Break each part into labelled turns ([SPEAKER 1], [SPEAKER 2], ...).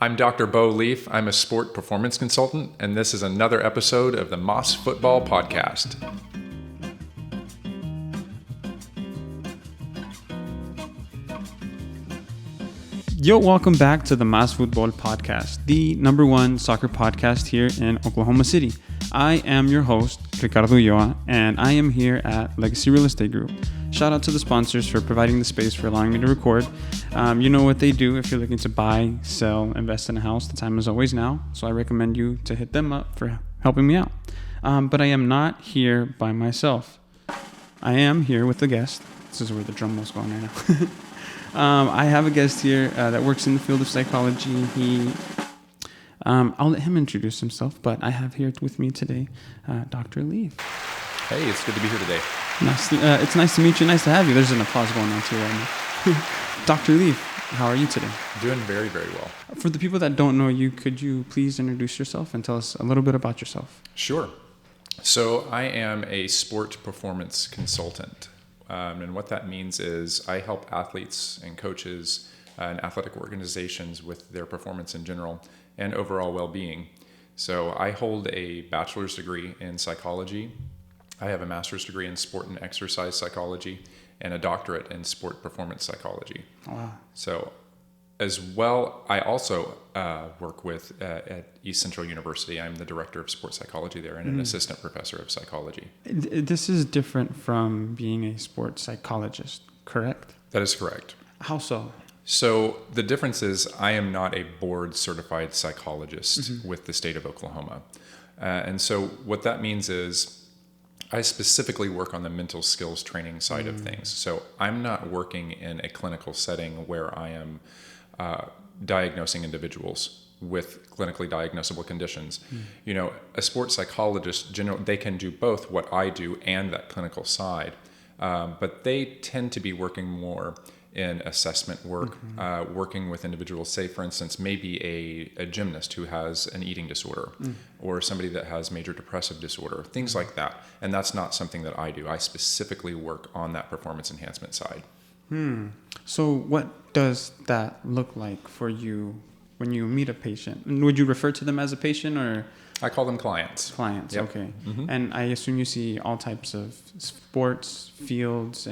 [SPEAKER 1] I'm Dr.Beau Leaf. I'm a sport performance consultant, and this is another episode of the Moss Futbol Podcast.
[SPEAKER 2] Yo, welcome back to the Moss Futbol Podcast, the number one soccer podcast here in Oklahoma City. I am your host, Ricardo Ulloa, and I am here at Legacy Real Estate Group. Shout out to the sponsors for providing the space for allowing me to record. You know what they do if you're looking to buy, sell, invest in a house. The time is always now, so I recommend you to hit them up for helping me out. But I am not here by myself. I am here with a guest. This is where the drum roll's going right now. I have a guest here that works in the field of psychology. I'll let him introduce himself, but I have here with me today Dr. Leaf.
[SPEAKER 1] Hey, it's good to be here today.
[SPEAKER 2] It's nice to meet you. Nice to have you. There's an applause going on too right now. Dr. Leaf, how are you today?
[SPEAKER 1] Doing very, very well.
[SPEAKER 2] For the people that don't know you, could you please introduce yourself and tell us a little bit about yourself?
[SPEAKER 1] Sure. So I am a sport performance consultant. And what that means is I help athletes and coaches and athletic organizations with their performance in general and overall well-being. So I hold a bachelor's degree in psychology. I have a master's degree in sport and exercise psychology and a doctorate in sport performance psychology.
[SPEAKER 2] Wow.
[SPEAKER 1] So as well, I also work with at East Central University. I'm the director of sports psychology there and an assistant professor of psychology.
[SPEAKER 2] This is different from being a sports psychologist, correct?
[SPEAKER 1] That is correct.
[SPEAKER 2] How so?
[SPEAKER 1] So the difference is I am not a board certified psychologist with the state of Oklahoma. And so what that means is I specifically work on the mental skills training side of things. So I'm not working in a clinical setting where I am diagnosing individuals with clinically diagnosable conditions. You know, a sports psychologist, they can do both what I do and that clinical side, but they tend to be working more in assessment work, working with individuals, say, for instance, maybe a gymnast who has an eating disorder or somebody that has major depressive disorder, things like that. And that's not something that I do. I specifically work on that performance enhancement side.
[SPEAKER 2] So what does that look like for you when you meet a patient? And would you refer to them as a patient or?
[SPEAKER 1] I call them clients.
[SPEAKER 2] Clients,
[SPEAKER 1] Yep.
[SPEAKER 2] Okay. And I assume you see all types of sports, fields,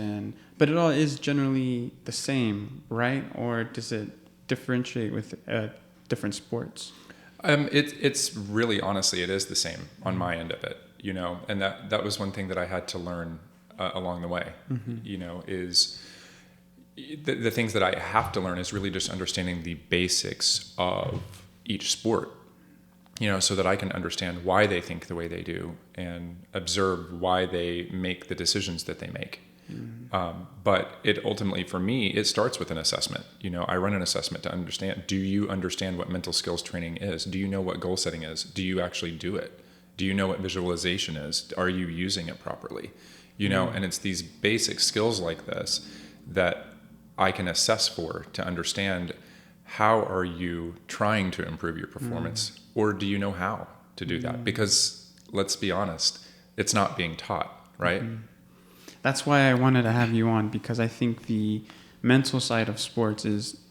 [SPEAKER 2] but it all is generally the same, right? Or does it differentiate with different sports?
[SPEAKER 1] It's really, honestly, it is the same on my end of it, you know, and that was one thing that I had to learn along the way, you know, is the things that I have to learn is really just understanding the basics of each sport, you know, so that I can understand why they think the way they do and observe why they make the decisions that they make. But it ultimately, for me, it starts with an assessment. You know, I run an assessment to understand, do you understand what mental skills training is? Do you know what goal setting is? Do you actually do it? Do you know what visualization is? Are you using it properly? You know, and it's these basic skills like this that I can assess for to understand how are you trying to improve your performance, or do you know how to do that? Because let's be honest, it's not being taught, right?
[SPEAKER 2] That's why I wanted to have you on, because I think the mental side of sports is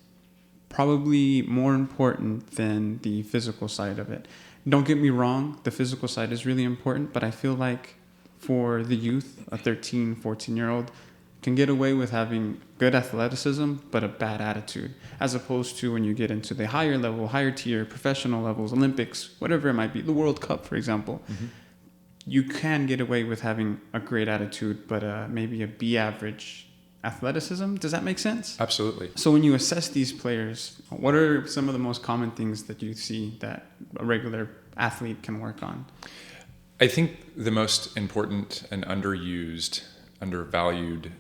[SPEAKER 2] probably more important than the physical side of it. Don't get me wrong, the physical side is really important, but I feel like for the youth, a 13, 14-year-old can get away with having good athleticism, but a bad attitude, as opposed to when you get into the higher level, higher tier, professional levels, Olympics, whatever it might be, the World Cup, for example. You can get away with having a great attitude, but maybe a B-average athleticism. Does that make sense?
[SPEAKER 1] Absolutely.
[SPEAKER 2] So when you assess these players, what are some of the most common things that you see that a regular athlete can work on?
[SPEAKER 1] I think the most important and undervalued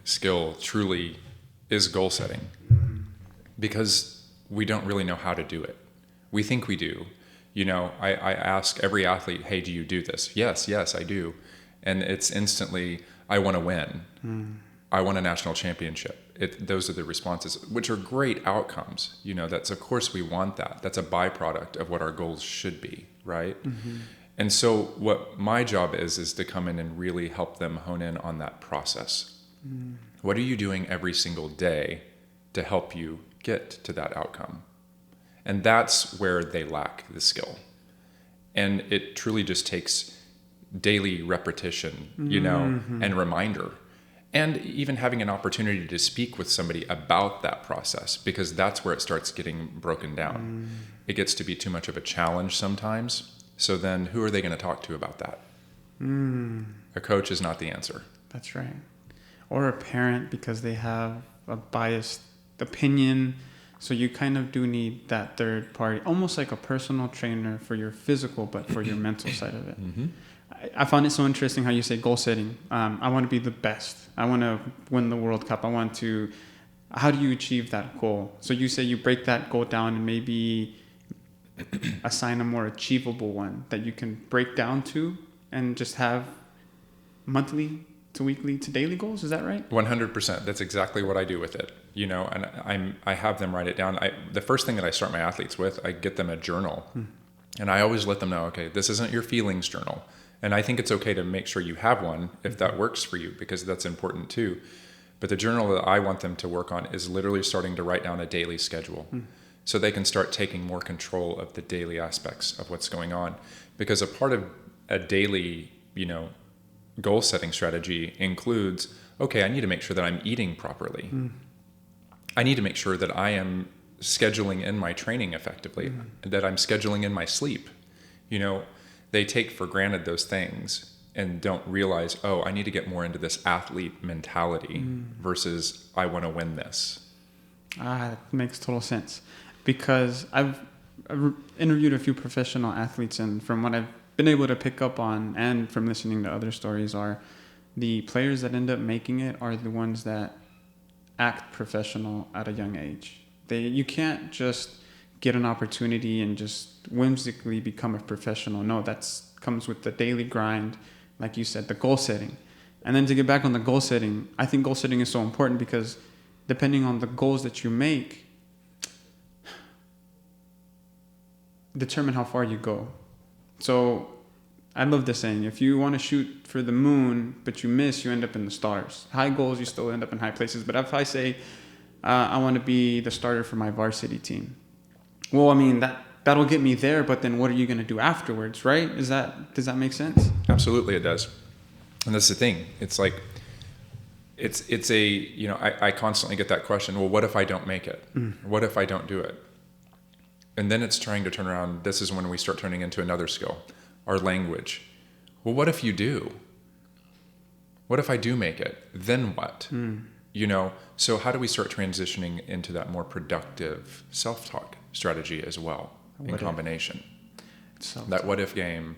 [SPEAKER 1] skill truly is goal setting, because we don't really know how to do it. We think we do. You know, I ask every athlete, hey, do you do this? Yes, I do. And it's instantly, I want to win. I want a national championship. Those are the responses, which are great outcomes. You know, of course we want that. That's a byproduct of what our goals should be, right? And so what my job is to come in and really help them hone in on that process. What are you doing every single day to help you get to that outcome? And that's where they lack the skill. And it truly just takes daily repetition, and reminder. And even having an opportunity to speak with somebody about that process, because that's where it starts getting broken down. It gets to be too much of a challenge sometimes. So then who are they going to talk to about that? A coach is not the answer.
[SPEAKER 2] That's right. Or a parent, because they have a biased opinion. So you kind of do need that third party, almost like a personal trainer for your physical, but for your mental side of it. I found it so interesting how you say goal setting. I want to be the best. I want to win the World Cup. How do you achieve that goal? So you say you break that goal down and maybe assign a more achievable one that you can break down to and just have monthly to weekly to daily goals. Is that right?
[SPEAKER 1] 100%. That's exactly what I do with it. And I have them write it down. The first thing that I start my athletes with, I get them a journal. And I always let them know, okay, this isn't your feelings journal. And I think it's okay to make sure you have one if that works for you, because that's important too. But the journal that I want them to work on is literally starting to write down a daily schedule, so they can start taking more control of the daily aspects of what's going on. Because a part of a daily, goal setting strategy includes, okay, I need to make sure that I'm eating properly. I need to make sure that I am scheduling in my training effectively, that I'm scheduling in my sleep. They take for granted those things and don't realize, I need to get more into this athlete mentality versus I want to win this.
[SPEAKER 2] That makes total sense, because I've interviewed a few professional athletes, and from what I've been able to pick up on and from listening to other stories, are the players that end up making it are the ones that act professional at a young age. You can't just get an opportunity and just whimsically become a professional. No, that's comes with the daily grind, like you said, the goal setting. And then to get back on the goal setting, I think goal setting is so important, because depending on the goals that you make, determine how far you go. So I love this saying, if you want to shoot for the moon, but you miss, you end up in the stars. High goals, you still end up in high places. But if I say, I want to be the starter for my varsity team, well, I mean, that'll get me there, but then what are you going to do afterwards, right? Does that make sense?
[SPEAKER 1] Absolutely, it does. And that's the thing. It's like, I constantly get that question, well, what if I don't make it? What if I don't do it? And then it's trying to turn around. This is when we start turning into another skill, our language. Well, what if you do? What if I do make it? Then what? So how do we start transitioning into that more productive self-talk strategy as well, in combination? That what if game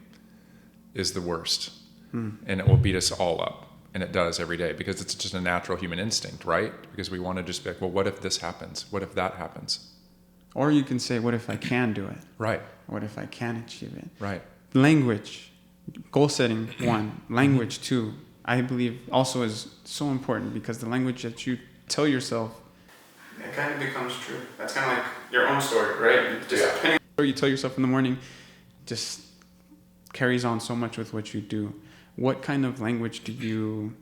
[SPEAKER 1] is the worst, and it will beat us all up. And it does every day, because it's just a natural human instinct, right? Because we want to just be like, well, what if this happens? What if that happens?
[SPEAKER 2] Or you can say, what if I can do it?
[SPEAKER 1] Right.
[SPEAKER 2] What if I can achieve it?
[SPEAKER 1] Right.
[SPEAKER 2] Language, goal setting, one. Language, two. I believe also is so important, because the language that you tell yourself, it kind of becomes true. That's kind of like your own story, right? Depending on the story you tell yourself in the morning, just carries on so much with what you do. What kind of language do you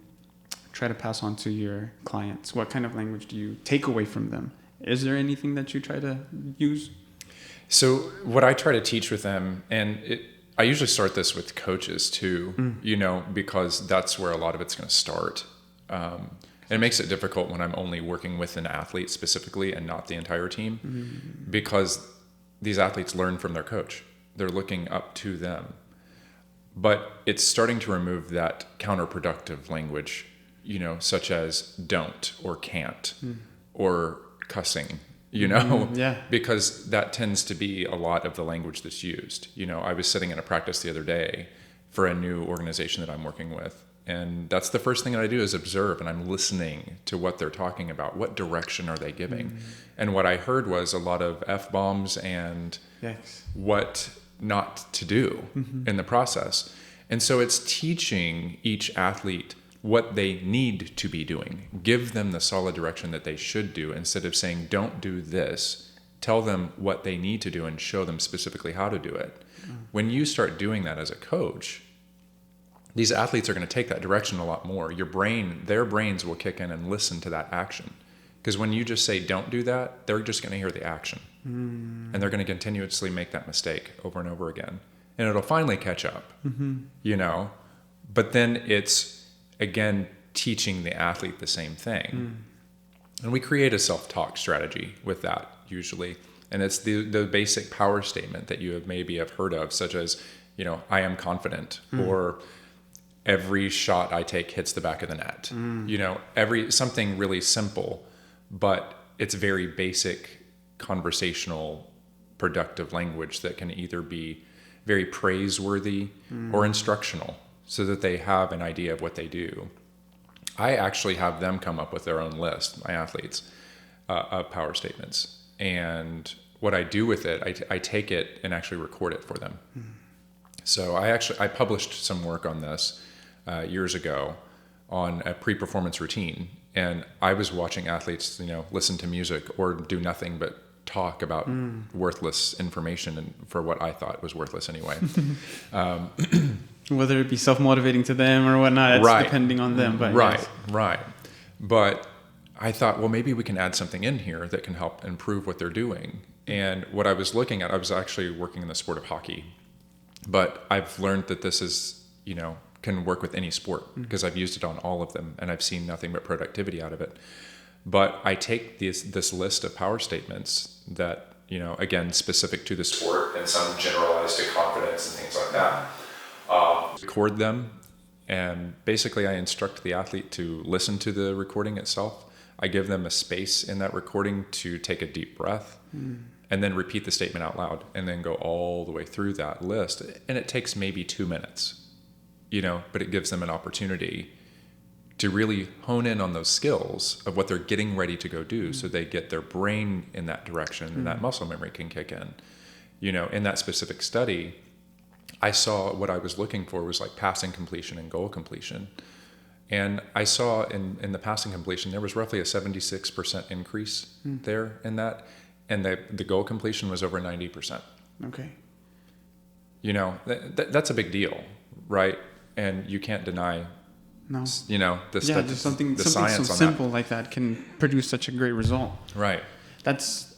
[SPEAKER 2] try to pass on to your clients? What kind of language do you take away from them? Is there anything that you try to use?
[SPEAKER 1] So what I try to teach with them, and I usually start this with coaches too, because that's where a lot of it's going to start. And it makes it difficult when I'm only working with an athlete specifically and not the entire team, because these athletes learn from their coach. They're looking up to them. But it's starting to remove that counterproductive language, such as don't or can't or cussing, because that tends to be a lot of the language that's used. I was sitting in a practice the other day for a new organization that I'm working with. And that's the first thing that I do is observe, and I'm listening to what they're talking about. What direction are they giving? And what I heard was a lot of F-bombs and what not to do in the process. And so it's teaching each athlete what they need to be doing. Give them the solid direction that they should do, instead of saying, don't do this. Tell them what they need to do and show them specifically how to do it. When you start doing that as a coach, these athletes are going to take that direction a lot more. Their brains will kick in and listen to that action. Because when you just say don't do that, they're just going to hear the action. And they're going to continuously make that mistake over and over again. And it'll finally catch up, you know. But then it's, again, teaching the athlete the same thing. And we create a self-talk strategy with that usually. And it's the basic power statement that you maybe have heard of, such as, you know, I am confident, or every shot I take hits the back of the net. You know, something really simple, but it's very basic conversational, productive language that can either be very praiseworthy or instructional, so that they have an idea of what they do. I actually have them come up with their own list, my athletes, of power statements. And what I do with it, I take it and actually record it for them. So I published some work on this years ago on a pre-performance routine. And I was watching athletes, you know, listen to music or do nothing but talk about worthless information, and for what I thought was worthless anyway.
[SPEAKER 2] Whether it be self-motivating to them or whatnot, it's depending on them. But
[SPEAKER 1] right. But I thought, well, maybe we can add something in here that can help improve what they're doing. And what I was looking at, I was actually working in the sport of hockey, but I've learned that this is, you know, can work with any sport, because I've used it on all of them and I've seen nothing but productivity out of it. But I take this list of power statements that, you know, again, specific to the sport, and some generalized to confidence and things like that, record them. And basically I instruct the athlete to listen to the recording itself. I give them a space in that recording to take a deep breath and then repeat the statement out loud, and then go all the way through that list. And it takes maybe 2 minutes, you know, but it gives them an opportunity to really hone in on those skills of what they're getting ready to go do, so they get their brain in that direction and that muscle memory can kick in. You know, in that specific study, I saw what I was looking for was like passing completion and goal completion. And I saw in the passing completion, there was roughly a 76% increase there in that. And the goal completion was over 90%.
[SPEAKER 2] Okay.
[SPEAKER 1] You know, that's a big deal, right? And you can't deny, you know,
[SPEAKER 2] just something so simple like that can produce such a great result.
[SPEAKER 1] Right.
[SPEAKER 2] That's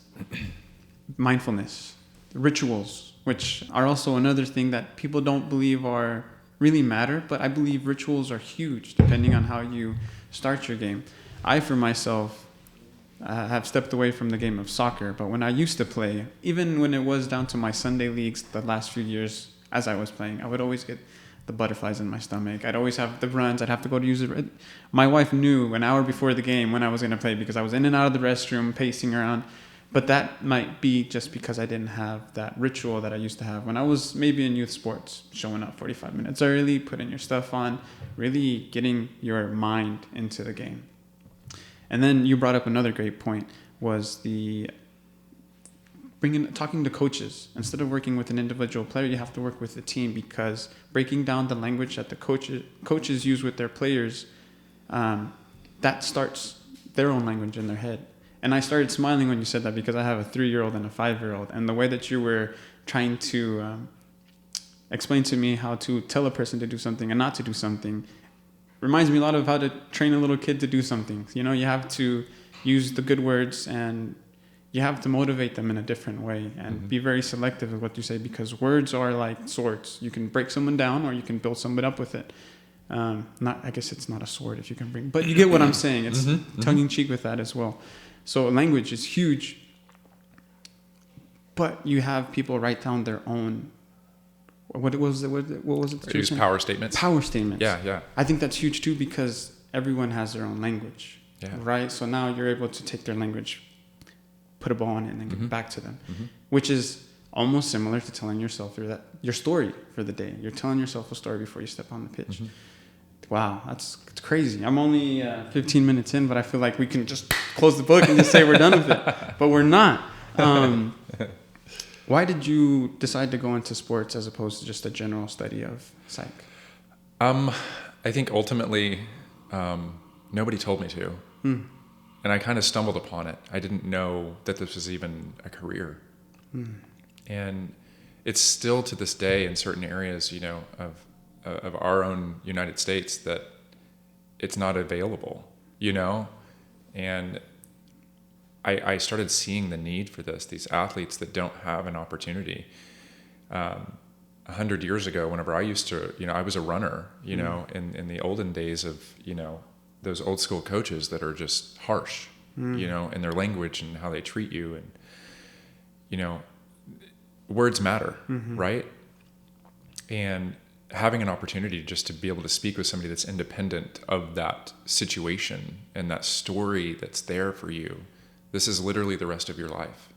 [SPEAKER 2] mindfulness, rituals, which are also another thing that people don't believe are really matter, but I believe rituals are huge depending on how you start your game. I, for myself, have stepped away from the game of soccer, but when I used to play, even when it was down to my Sunday leagues the last few years as I was playing, I would always get the butterflies in my stomach. I'd always have the runs. I'd have to go to use it. My wife knew an hour before the game when I was going to play, because I was in and out of the restroom, pacing around. But that might be just because I didn't have that ritual that I used to have when I was maybe in youth sports, showing up 45 minutes early, putting your stuff on, really getting your mind into the game. And then you brought up another great point, was talking to coaches. Instead of working with an individual player, you have to work with the team, because breaking down the language that the coaches use with their players, that starts their own language in their head. And I started smiling when you said that, because I have a 3-year-old and a 5-year-old. And the way that you were trying to explain to me how to tell a person to do something and not to do something reminds me a lot of how to train a little kid to do something. You know, you have to use the good words, and you have to motivate them in a different way, and be very selective with what you say, because words are like swords. You can break someone down, or you can build someone up with it. I guess it's not a sword if you can bring, but you get what I'm saying. It's tongue-in-cheek with that as well. So language is huge, but you have people write down their own. What was it?
[SPEAKER 1] Use power statements.
[SPEAKER 2] Power statements.
[SPEAKER 1] Yeah.
[SPEAKER 2] I think that's huge too, because everyone has their own language. Yeah. Right. So now you're able to take their language, put a ball on it, and then give it back to them, which is almost similar to telling yourself your story for the day. You're telling yourself a story before you step on the pitch. Wow, it's crazy. I'm only 15 minutes in, but I feel like we can just close the book and just say we're done with it. But we're not. Why did you decide to go into sports as opposed to just a general study of psych?
[SPEAKER 1] I think ultimately nobody told me to. And I kind of stumbled upon it. I didn't know that this was even a career. And it's still to this day in certain areas, you know, of our own United States, that it's not available, you know? And I started seeing the need for these athletes that don't have an opportunity. 100 years ago, whenever I used to, I was a runner, in the olden days of, those old school coaches that are just harsh, in their language and how they treat you. And, words matter, right? And having an opportunity just to be able to speak with somebody that's independent of that situation and that story that's there for you. This is literally the rest of your life.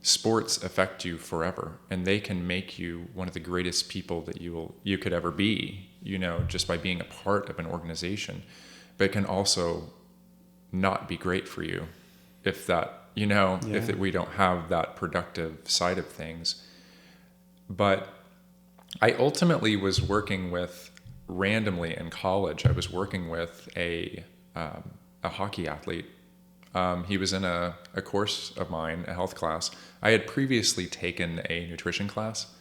[SPEAKER 1] Sports affect you forever, and they can make you one of the greatest people that you could ever be, just by being a part of an organization. But it can also not be great for you if that, if we don't have that productive side of things. But I ultimately was working with, randomly in college, I was working with a hockey athlete. He was in a course of mine, a health class. I had previously taken a nutrition class.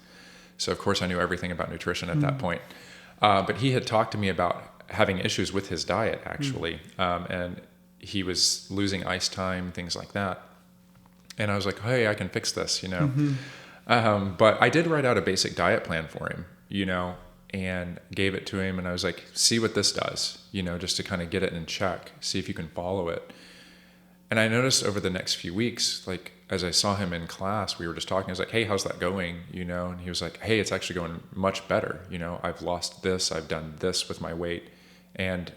[SPEAKER 1] So of course I knew everything about nutrition at that point. But he had talked to me about having issues with his diet, actually. And he was losing ice time, things like that. And I was like, hey, I can fix this, But I did write out a basic diet plan for him, and gave it to him. And I was like, see what this does, just to kind of get it in check, see if you can follow it. And I noticed over the next few weeks, like as I saw him in class, we were just talking. I was like, hey, how's that going? And he was like, hey, it's actually going much better. I've lost this, I've done this with my weight, and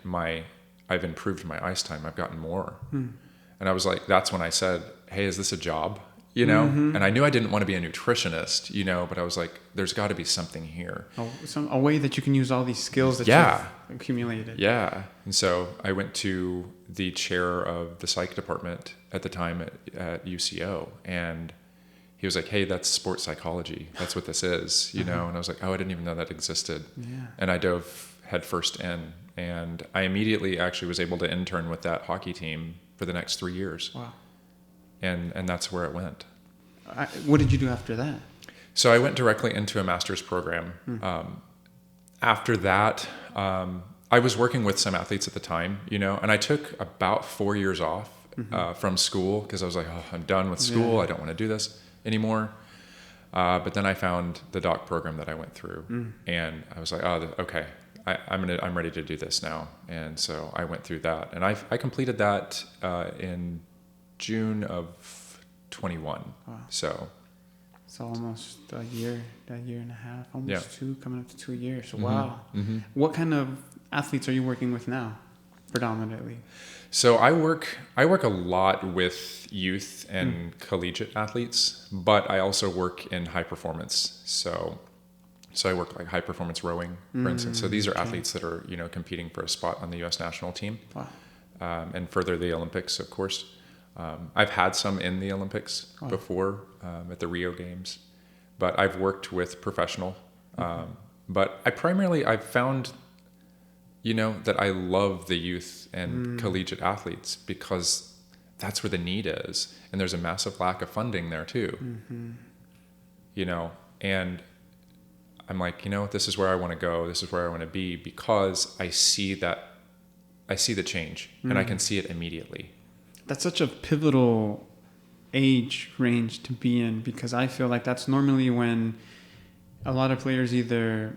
[SPEAKER 1] I've improved my ice time. I've gotten more. And I was like, that's when I said, hey, is this a job? And I knew I didn't want to be a nutritionist, but I was like, there's got to be something here.
[SPEAKER 2] A way that you can use all these skills that you've accumulated.
[SPEAKER 1] Yeah. And so I went to the chair of the psych department at the time at UCO, and he was like, hey, that's sports psychology. That's what this is, And I was like, oh, I didn't even know that existed.
[SPEAKER 2] Yeah.
[SPEAKER 1] And I dove headfirst in, and I immediately actually was able to intern with that hockey team for the next 3 years.
[SPEAKER 2] Wow.
[SPEAKER 1] And that's where it went.
[SPEAKER 2] What did you do after that?
[SPEAKER 1] So I went directly into a master's program. After that, I was working with some athletes at the time, and I took about 4 years off from school because I was like, oh, I'm done with school. Yeah. I don't want to do this anymore. But then I found the doc program that I went through, and I was like, oh, okay, I'm ready to do this now. And so I went through that, and I completed that in June of 21. Wow. So
[SPEAKER 2] almost a year and a half, almost two, coming up to 2 years. So wow. What kind of athletes are you working with now, predominantly?
[SPEAKER 1] So I work a lot with youth and collegiate athletes, but I also work in high performance. So I work like high performance rowing, for instance. So these are athletes that are, competing for a spot on the U.S. national team. Wow. And further the Olympics, of course. I've had some in the Olympics before, at the Rio Games, but I've worked with professional. But I've found, that I love the youth and collegiate athletes because that's where the need is. And there's a massive lack of funding there too, and I'm like, this is where I want to go. This is where I want to be because I see the change and I can see it immediately.
[SPEAKER 2] That's such a pivotal age range to be in because I feel like that's normally when a lot of players either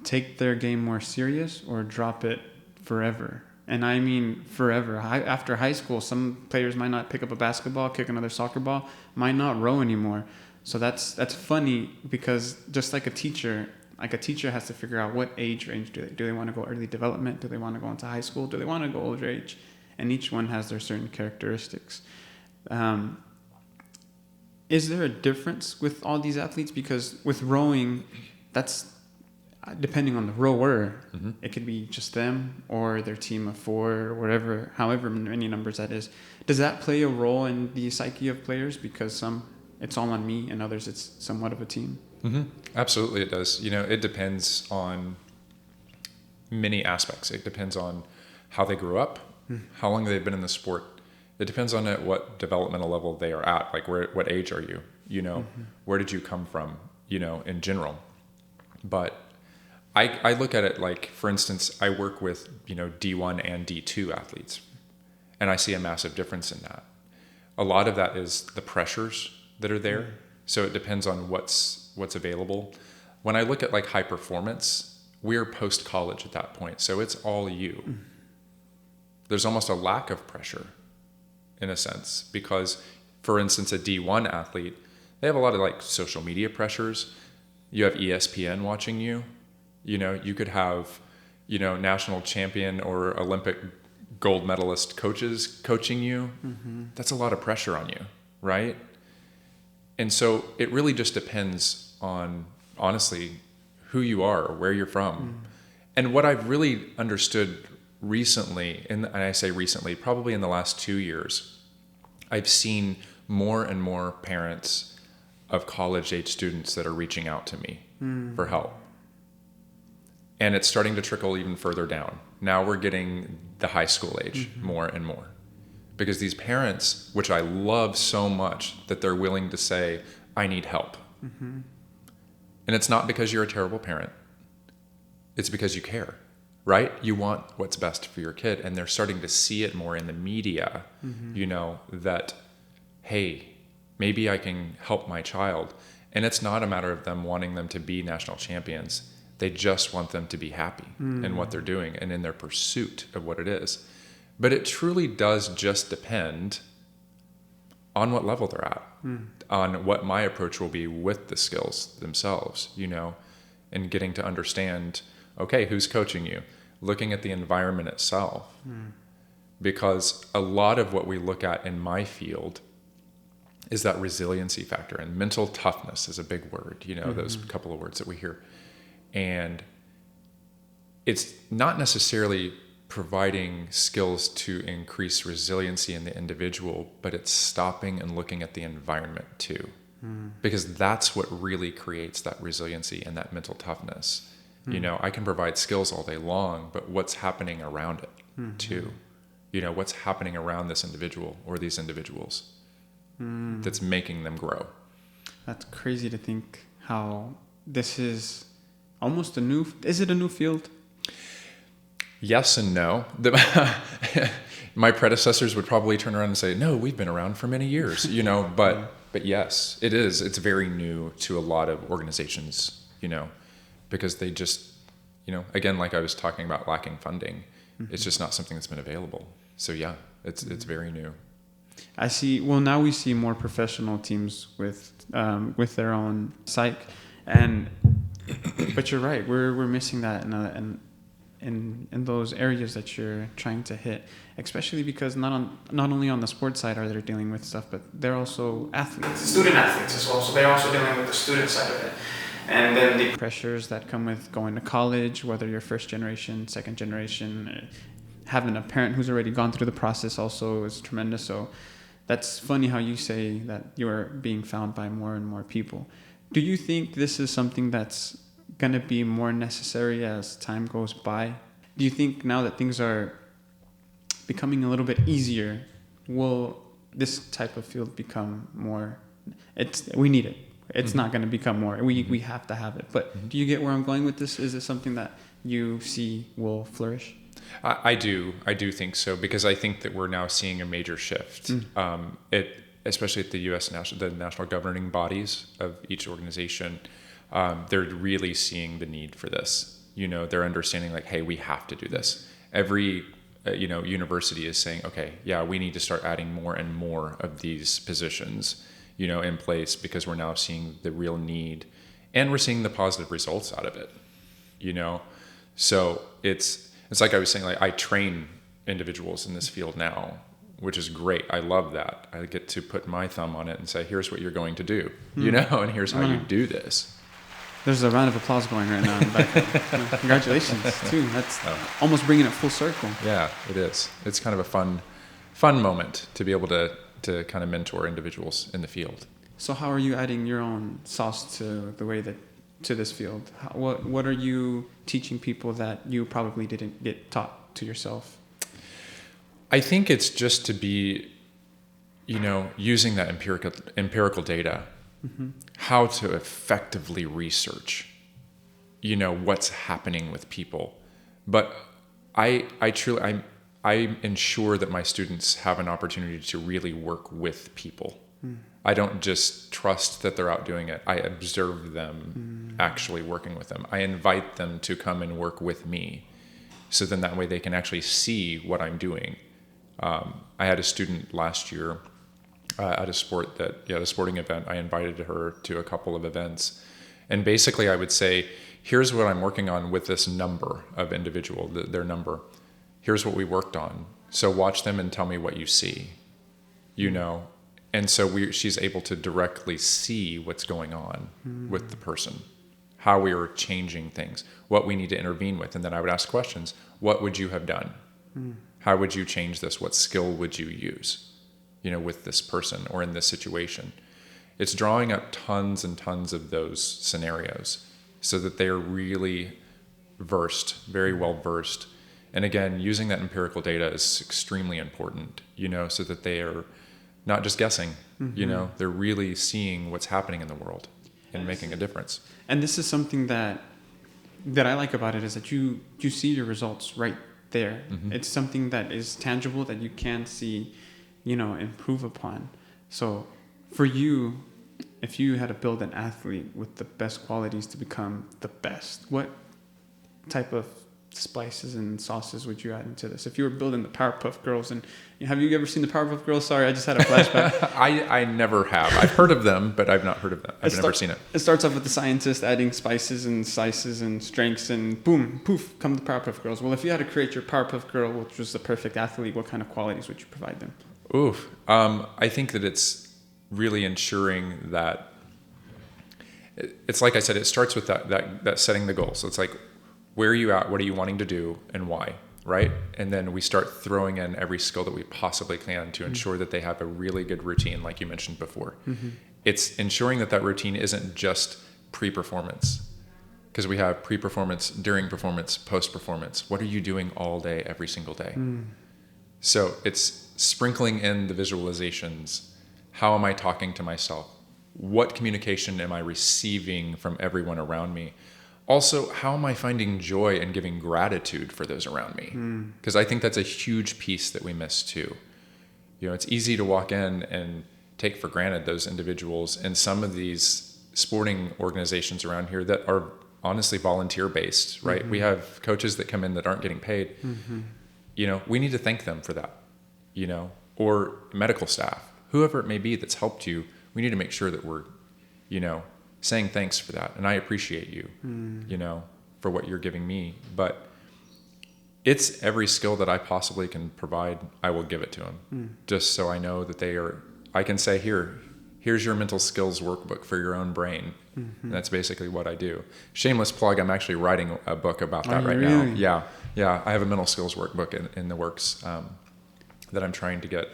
[SPEAKER 2] take their game more serious or drop it forever. And I mean forever. After high school, some players might not pick up a basketball, kick another soccer ball, might not row anymore. So that's funny because just like a teacher has to figure out what age range do they want to go early development? Do they want to go into high school? Do they want to go older age? And each one has their certain characteristics. Is there a difference with all these athletes? Because with rowing, that's depending on the rower. It could be just them or their team of 4 or however many numbers that is. Does that play a role in the psyche of players? Because some, it's all on me, and others, it's somewhat of a team.
[SPEAKER 1] Absolutely, it does. It depends on many aspects. It depends on how they grew up, how long they've been in the sport. It depends on at what developmental level they are at. Like what age are you? Where did you come from? In general. But I look at it like, for instance, I work with D1 and D2 athletes, and I see a massive difference in that. A lot of that is the pressures that are there. So it depends on what's available. When I look at like high performance, we're post-college at that point. So it's all you. There's almost a lack of pressure in a sense, because for instance, a D1 athlete, they have a lot of like social media pressures. You have ESPN watching you. You know, you could have, you know, national champion or Olympic gold medalist coaches coaching you. That's a lot of pressure on you, right? And so it really just depends on, honestly, who you are or where you're from. And what I've really understood recently, and I say recently, probably in the last 2 years, I've seen more and more parents of college-age students that are reaching out to me for help. And it's starting to trickle even further down. Now we're getting the high school age more and more. Because these parents, which I love so much, that they're willing to say, I need help. And it's not because you're a terrible parent. It's because you care, right? You want what's best for your kid. And they're starting to see it more in the media, you know, that, hey, maybe I can help my child. And it's not a matter of them wanting them to be national champions. They just want them to be happy in what they're doing and in their pursuit of what it is. But it truly does just depend on what level they're at, on what my approach will be with the skills themselves, you know, and getting to understand, okay, who's coaching you? Looking at the environment itself. Because a lot of what we look at in my field is that resiliency factor, and mental toughness is a big word, you know, those couple of words that we hear. And it's not necessarily providing skills to increase resiliency in the individual, but it's stopping and looking at the environment too. Because that's what really creates that resiliency and that mental toughness. You know, I can provide skills all day long, but what's happening around it too? You know, what's happening around this individual or these individuals that's making them grow.
[SPEAKER 2] That's crazy to think how this is almost is it a new field?
[SPEAKER 1] Yes and no. My predecessors would probably turn around and say, no, we've been around for many years, you know, but yes, it is. It's very new to a lot of organizations, you know, because they just, you know, again, like I was talking about lacking funding, it's just not something that's been available. So yeah, it's very new.
[SPEAKER 2] I see. Well, now we see more professional teams with their own psych, but you're right. We're missing that in those areas that you're trying to hit, especially because not only on the sports side are they dealing with stuff, but they're also athletes, student athletes as well. So they're also dealing with the student side of it, and then the pressures that come with going to college, whether you're first generation, second generation. Having a parent who's already gone through the process also is tremendous. So that's funny how you say that you're being found by more and more people. Do you think this is something that's going to be more necessary as time goes by? Do you think now that things are becoming a little bit easier, will this type of field become more? We need it. It's not going to become more. We have to have it. But do you get where I'm going with this? Is it something that you see will flourish?
[SPEAKER 1] I do think so, because I think that we're now seeing a major shift. Especially at the U.S. the national governing bodies of each organization, they're really seeing the need for this. You know, they're understanding like, hey, we have to do this. Every university is saying, okay, yeah, we need to start adding more and more of these positions, you know, in place, because we're now seeing the real need, and we're seeing the positive results out of it. You know, so it's like I was saying, like I train individuals in this field now, which is great. I love that. I get to put my thumb on it and say, here's what you're going to do, you know, and here's how you do this.
[SPEAKER 2] There's a round of applause going right now in the background. Congratulations, too. That's almost bringing it full circle.
[SPEAKER 1] Yeah, it is. It's kind of a fun moment to be able to kind of mentor individuals in the field.
[SPEAKER 2] So how are you adding your own sauce to to this field? What are you teaching people that you probably didn't get taught to yourself?
[SPEAKER 1] I think it's just to be, you know, using that empirical data, how to effectively research, you know, what's happening with people. But I I ensure that my students have an opportunity to really work with people. I don't just trust that they're out doing it. I observe them actually working with them. I invite them to come and work with me. So then that way they can actually see what I'm doing. I had a student last year at a sporting event. I invited her to a couple of events. And basically I would say, here's what I'm working on with this number of individual, their number. Here's what we worked on. So watch them and tell me what you see, And so she's able to directly see what's going on with the person, how we are changing things, what we need to intervene with. And then I would ask questions. What would you have done? How would you change this? What skill would you use, with this person or in this situation? It's drawing up tons and tons of those scenarios so that they are really versed, very well versed. And again, using that empirical data is extremely important, so that they are not just guessing, they're really seeing what's happening in the world and making a difference.
[SPEAKER 2] And this is something that I like about it, is that you see your results right there. It's something that is tangible that you can see, improve upon. So for you, if you had to build an athlete with the best qualities to become the best, what type of spices and sauces would you add into this? If you were building the Powerpuff Girls, and have you ever seen the Powerpuff Girls? Sorry, I just had a flashback.
[SPEAKER 1] I never have. I've heard of them, but I've not heard of them. I've never seen it.
[SPEAKER 2] It starts off with the scientist adding spices and slices and strengths, and boom, poof, come the Powerpuff Girls. Well, if you had to create your Powerpuff Girl, which was the perfect athlete, what kind of qualities would you provide them?
[SPEAKER 1] Oof. I think that it's really ensuring that it's like I said, it starts with that setting the goal. So it's like, where are you at? What are you wanting to do and why? Right? And then we start throwing in every skill that we possibly can to ensure that they have a really good routine, like you mentioned before. It's ensuring that routine isn't just pre-performance, because we have pre-performance, during performance, post-performance. What are you doing all day, every single day? So it's sprinkling in the visualizations. How am I talking to myself? What communication am I receiving from everyone around me? Also, how am I finding joy and giving gratitude for those around me? Because I think that's a huge piece that we miss too. It's easy to walk in and take for granted those individuals, and some of these sporting organizations around here that are honestly volunteer based, right? We have coaches that come in that aren't getting paid. We need to thank them for that, or medical staff, whoever it may be that's helped you. We need to make sure that we're, saying thanks for that. And I appreciate you, for what you're giving me. But it's every skill that I possibly can provide, I will give it to them. Just so I know that I can say, here's your mental skills workbook for your own brain. And that's basically what I do. Shameless plug, I'm actually writing a book about that right now. Yeah. I have a mental skills workbook in the works that I'm trying to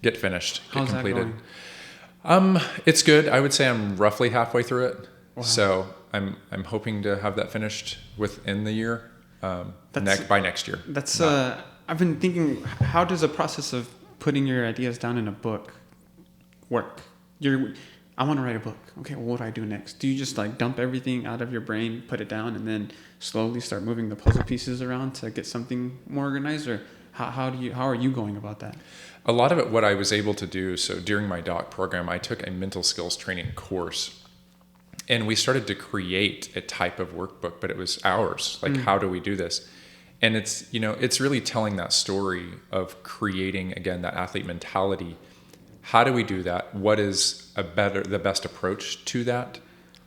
[SPEAKER 1] get finished,
[SPEAKER 2] How's
[SPEAKER 1] completed.
[SPEAKER 2] That going?
[SPEAKER 1] It's good. I would say I'm roughly halfway through it.
[SPEAKER 2] Wow.
[SPEAKER 1] So I'm hoping to have that finished within the year, by next year.
[SPEAKER 2] That's I've been thinking, how does the process of putting your ideas down in a book work? I want to write a book. Okay, well, what do I do next? Do you just dump everything out of your brain, put it down, and then slowly start moving the puzzle pieces around to get something more organized? Or how are you going about that?
[SPEAKER 1] A lot of it, what I was able to do, so during my doc program, I took a mental skills training course, and we started to create a type of workbook, but it was ours. How do we do this? And it's, it's really telling that story of creating, again, that athlete mentality. How do we do that? What is the best approach to that?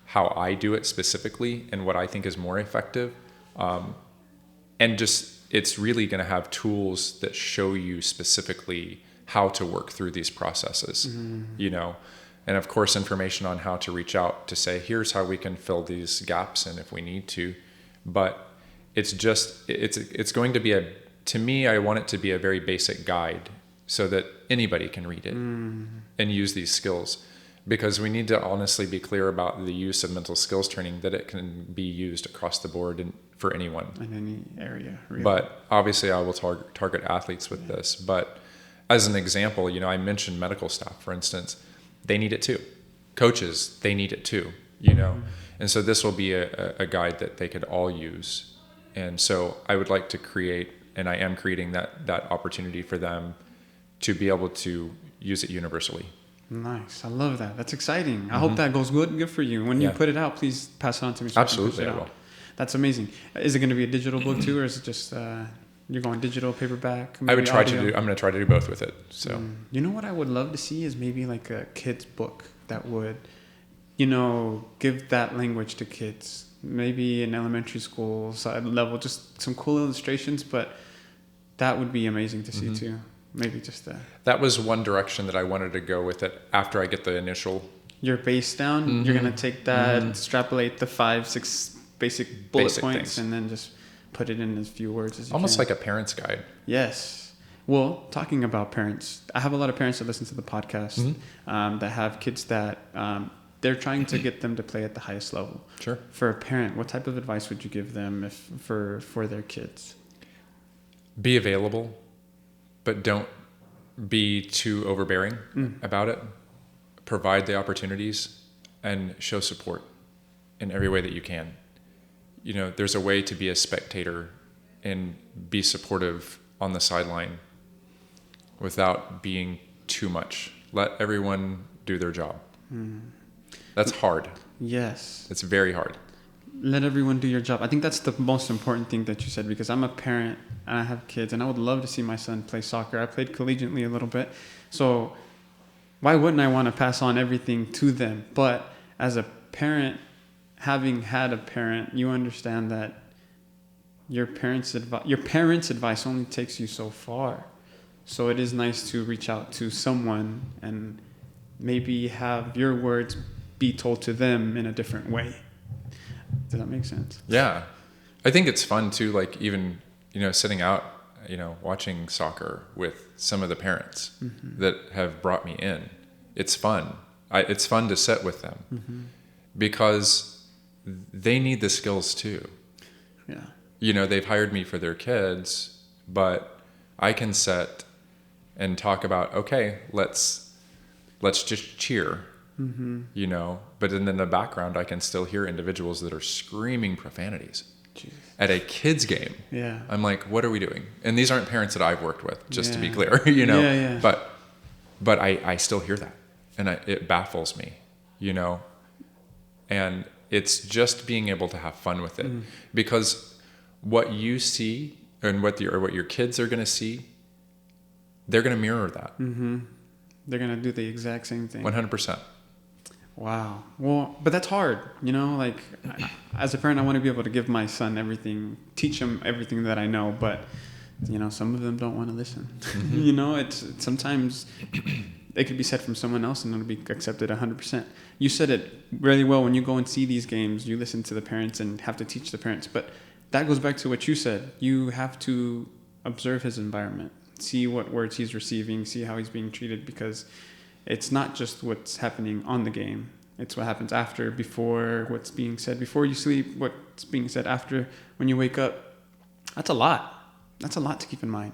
[SPEAKER 1] How I do it specifically, and what I think is more effective. And just, it's really going to have tools that show you specifically how to work through these processes, and of course, information on how to reach out to say, here's how we can fill these gaps in if we need to. But it's going to be to me, I want it to be a very basic guide so that anybody can read it and use these skills, because we need to honestly be clear about the use of mental skills training, that it can be used across the board and for anyone.
[SPEAKER 2] In any area, really.
[SPEAKER 1] But obviously I will target athletes with this. But as an example, I mentioned medical staff, for instance. They need it too. Coaches, they need it too, And so this will be a guide that they could all use. And so I would like to create and I am creating that opportunity for them to be able to use it universally.
[SPEAKER 2] Nice. I love that. That's exciting. I hope that goes good for you. When you put it out, please pass it on to me. So
[SPEAKER 1] Absolutely, I will.
[SPEAKER 2] That's amazing. Is it going to be a digital book too, or is it just you're going digital, paperback?
[SPEAKER 1] I'm going to try to do both with it. So
[SPEAKER 2] you know what I would love to see is maybe like a kid's book that would, give that language to kids. Maybe in elementary school level, just some cool illustrations, but that would be amazing to see too. Maybe just
[SPEAKER 1] that was one direction that I wanted to go with it after I get the initial.
[SPEAKER 2] Your base down, you're going to take that, extrapolate the 5-6 basic bullet points, things. And then just put it in as few words as you
[SPEAKER 1] Almost
[SPEAKER 2] can.
[SPEAKER 1] like a parent's guide.
[SPEAKER 2] Yes. Well, talking about parents, I have a lot of parents that listen to the podcast that have kids that they're trying to get them to play at the highest level.
[SPEAKER 1] Sure.
[SPEAKER 2] For a parent, what type of advice would you give them for their kids?
[SPEAKER 1] Be available, but don't be too overbearing about it. Provide the opportunities and show support in every way that you can. There's a way to be a spectator and be supportive on the sideline without being too much. Let everyone do their job. That's hard.
[SPEAKER 2] Yes.
[SPEAKER 1] It's very hard.
[SPEAKER 2] Let everyone do your job. I think that's the most important thing that you said, because I'm a parent and I have kids and I would love to see my son play soccer. I played collegiately a little bit. So why wouldn't I want to pass on everything to them? But as a parent, having had a parent, you understand that your parents' advice only takes you so far. So it is nice to reach out to someone and maybe have your words be told to them in a different way. Does that make sense?
[SPEAKER 1] Yeah. I think it's fun too, like even, sitting out, watching soccer with some of the parents that have brought me in. It's fun. It's fun to sit with them because they need the skills too. Yeah. They've hired me for their kids, but I can sit and talk about, okay, let's just cheer. But in the background, I can still hear individuals that are screaming profanities at a kid's game.
[SPEAKER 2] Yeah.
[SPEAKER 1] I'm like, what are we doing? And these aren't parents that I've worked with, just to be clear,
[SPEAKER 2] Yeah.
[SPEAKER 1] But I still hear that, and it baffles me, and it's just being able to have fun with it, because what you see and what your kids are going to see, they're going to mirror that.
[SPEAKER 2] They're going to do the exact same thing.
[SPEAKER 1] 100%.
[SPEAKER 2] Wow. Well, but that's hard, as a parent, I want to be able to give my son everything, teach him everything that I know, but, some of them don't want to listen. It's sometimes it could be said from someone else and it'll be accepted 100%. You said it really well. When you go and see these games, you listen to the parents and have to teach the parents, but that goes back to what you said. You have to observe his environment, see what words he's receiving, see how he's being treated, because it's not just what's happening on the game. It's what happens after, before, what's being said before you sleep, what's being said after when you wake up. That's a lot. That's a lot to keep in mind.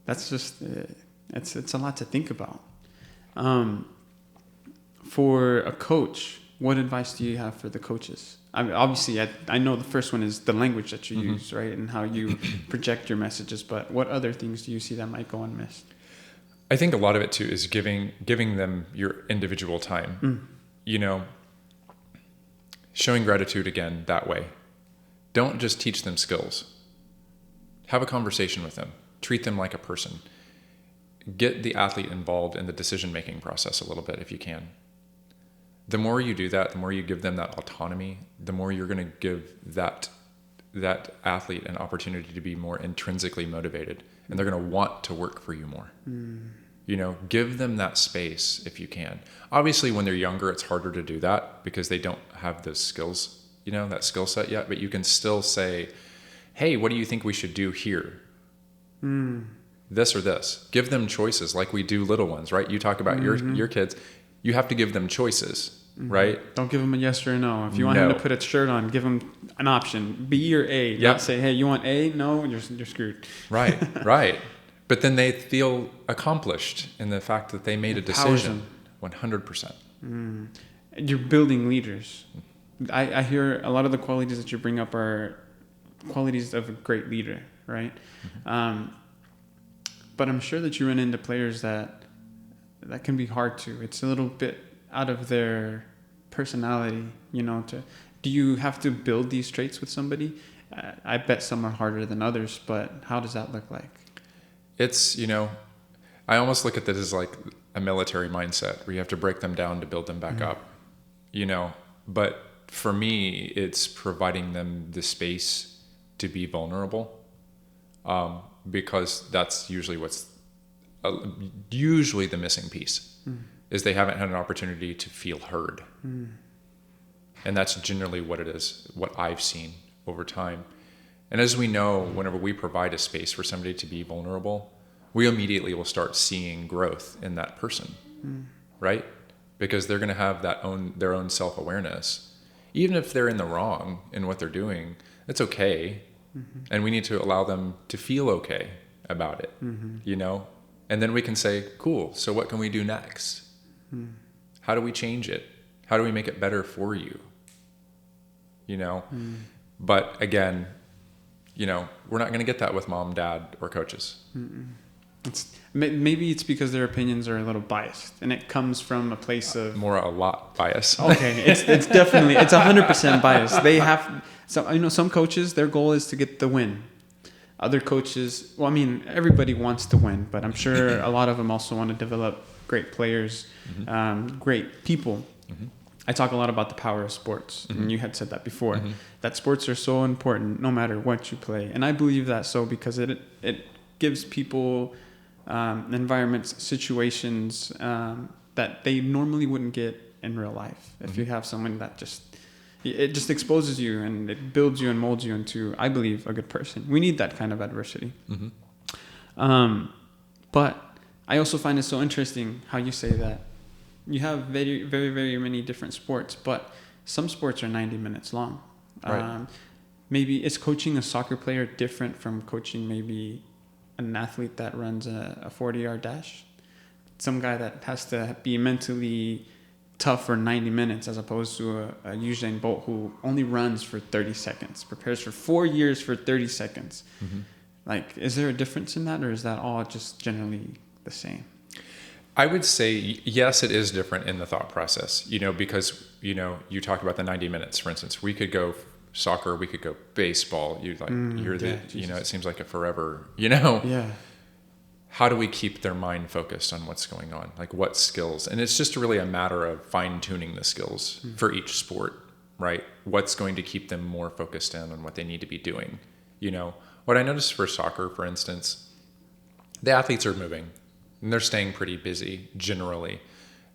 [SPEAKER 2] That's just, it's a lot to think about. For a coach, what advice do you have for the coaches? I mean, obviously, I know the first one is the language that you use, right? And how you project your messages. But what other things do you see that might go unmissed?
[SPEAKER 1] I think a lot of it too is giving them your individual time. Showing gratitude again that way. Don't just teach them skills. Have a conversation with them. Treat them like a person. Get the athlete involved in the decision-making process a little bit if you can. The more you do that, the more you give them that autonomy, the more you're going to give that athlete an opportunity to be more intrinsically motivated, and they're going to want to work for you more. Give them that space if you can. Obviously, when they're younger, it's harder to do that because they don't have those skills, that skill set yet, but you can still say, hey, what do you think we should do here? This or this. Give them choices like we do little ones, right? You talk about your kids. You have to give them choices, right?
[SPEAKER 2] Don't give them a yes or a no. If you want him to put a shirt on, give him an option, B or A.
[SPEAKER 1] Yep.
[SPEAKER 2] Not say, hey, you want A? No, you're screwed.
[SPEAKER 1] Right. But then they feel accomplished in the fact that they made a decision. 100%.
[SPEAKER 2] You're building leaders. I hear a lot of the qualities that you bring up are qualities of a great leader, right? But I'm sure that you run into players that can be hard to. It's a little bit out of their personality, do you have to build these traits with somebody? I bet some are harder than others, but how does that look like?
[SPEAKER 1] It's, I almost look at this as like a military mindset where you have to break them down to build them back up, but for me, it's providing them the space to be vulnerable, because that's usually usually the missing piece is they haven't had an opportunity to feel heard. And that's generally what it is, what I've seen over time. And as we know, whenever we provide a space for somebody to be vulnerable, we immediately will start seeing growth in that person, right? Because they're going to have their own self-awareness. Even if they're in the wrong in what they're doing, it's okay. And we need to allow them to feel okay about it, And then we can say, cool, so what can we do next? How do we change it? How do we make it better for you? But again, we're not going to get that with mom, dad, or coaches.
[SPEAKER 2] Maybe it's because their opinions are a little biased, and it comes from a place of
[SPEAKER 1] a lot biased.
[SPEAKER 2] Okay, it's definitely 100% biased. They have some coaches, their goal is to get the win. Other coaches, everybody wants to win, but I'm sure a lot of them also want to develop great players, great people. I talk a lot about the power of sports, and you had said that before, that sports are so important no matter what you play. And I believe that because it gives people environments, situations that they normally wouldn't get in real life. If you have someone that it just exposes you and it builds you and molds you into, I believe, a good person. We need that kind of adversity. But I also find it so interesting how you say that you have very, very, very many different sports, but some sports are 90 minutes long.
[SPEAKER 1] Right.
[SPEAKER 2] Maybe is coaching a soccer player different from coaching maybe an athlete that runs a 40-yard dash? Some guy that has to be mentally tough for 90 minutes as opposed to a Usain Bolt who only runs for 30 seconds, prepares for 4 years for 30 seconds. Like, is there a difference in that, or is that all just generally the same?
[SPEAKER 1] I would say, yes, it is different in the thought process, because, you talk about the 90 minutes, for instance. We could go soccer, we could go baseball. It seems like a forever,
[SPEAKER 2] Yeah.
[SPEAKER 1] How do we keep their mind focused on what's going on? Like, what skills? And it's just really a matter of fine-tuning the skills for each sport, right? What's going to keep them more focused in on what they need to be doing? What I noticed for soccer, for instance, the athletes are moving and they're staying pretty busy generally.